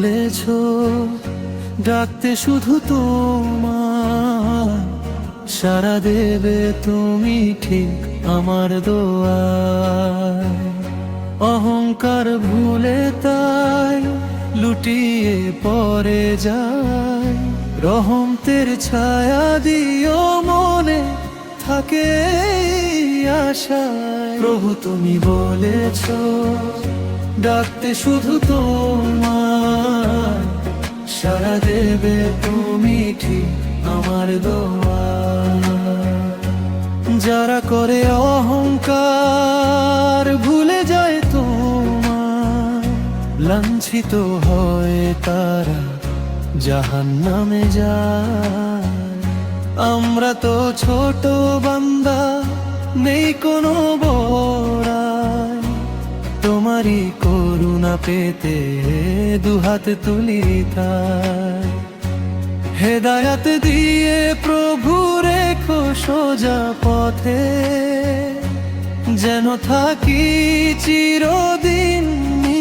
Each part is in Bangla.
বলেছো ডাকতে শুধু তোমার, সাড়া দেবে তুমি ঠিক আমার দোয়ায়। অহংকার ভুলে তাই লুটিয়ে পড়ে যায়, রহমতের ছায়া দিও মনে থাকে আশায়। প্রভু তুমি বলেছো ডাকতে শুধু তোমার, সাড়া দেবে তুমি ঠিক আমার দোয়ায়। যারা করে অহংকার ভুলে যায় তোমার, লাঞ্ছিত হয় তারা জাহান্নামে যায়। আমরা তো ছোট বান্দা, নেই কোনো বড়াই, তোমারই করুণা পেতে দুহাত তুলি তাই। হেদায়াত দিয়ে প্রভু রেখো সোজা পথে, যেন থাকি চিরদিন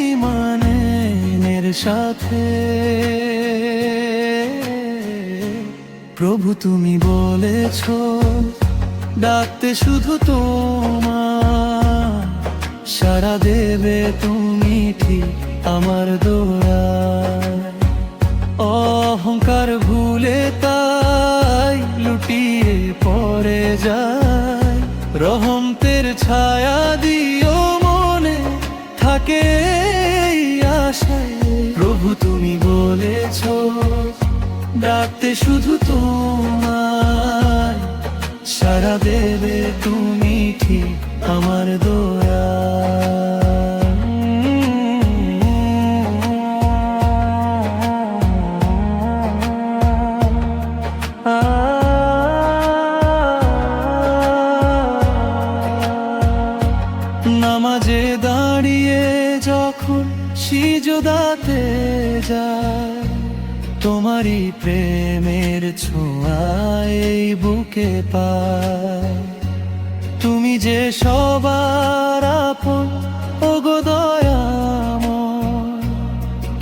ঈমানের সাথে। প্রভু তুমি বলেছো ডাকতে শুধু তোমার, সাড়া দেবে তুমি ঠিক আমার দোয়ায়। অহংকার ভুলে তাই লুটিয়ে পড়ে যায়, রহমতের ছায়া দিও মনে থাকে আশায়। প্রভু তুমি বলেছো ডাকতে শুধু তোমার, সাড়া দেবে তুমি ঠিক আমার দোয়ায়। নামাজে দাঁড়িয়ে যখন সিজদাতে যায়, তোমারই প্রেমের ছোঁয়ায় এই বুকে পায়। তুমি যে সবার আপন ওগো দয়াময়,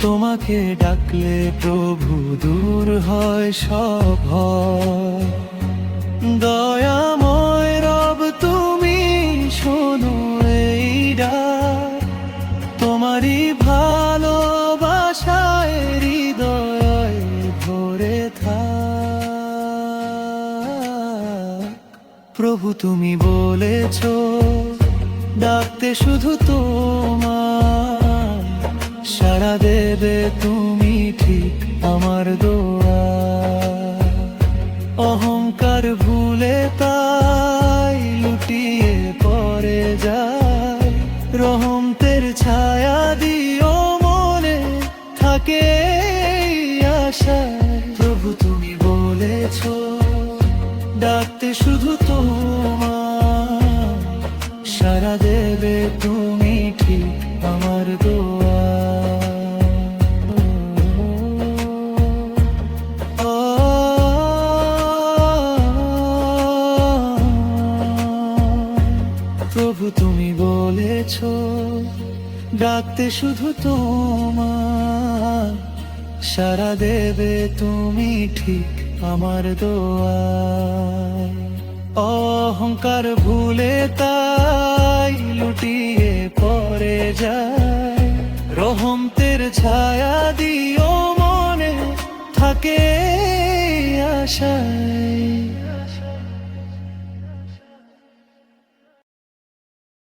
তোমাকে ডাকলে প্রভু দূর হয় সব ভয়। দয়াময় রব তুমি শোনো এই ডাক, তোমারই ভালোবাসায় হৃদয় ভরে থাক। প্রভু তুমি বলেছো ডাকতে শুধু তোমার, সাড়া দেবে তুমি ঠিক আমার দোয়ায়। অহংকার ভুলে তাই লুটিয়ে পড়ে যায়, রহমতের ছায়া দিও মনে থাকে আশায়। প্রভু তুমি বলেছো ডাকতে শুধু তোমার, সাড়া দেবে তুমি ঠিক আমার দোয়ায়। প্রভু তুমি বলেছো ডাকতে শুধু তোমার, সাড়া দেবে তুমি ঠিক আমার দোয়ায়। অহংকার ভুলে তাই লুটিয়ে পড়ে যায়, রহমতের ছায়া দিও মনে থাকে আশায়।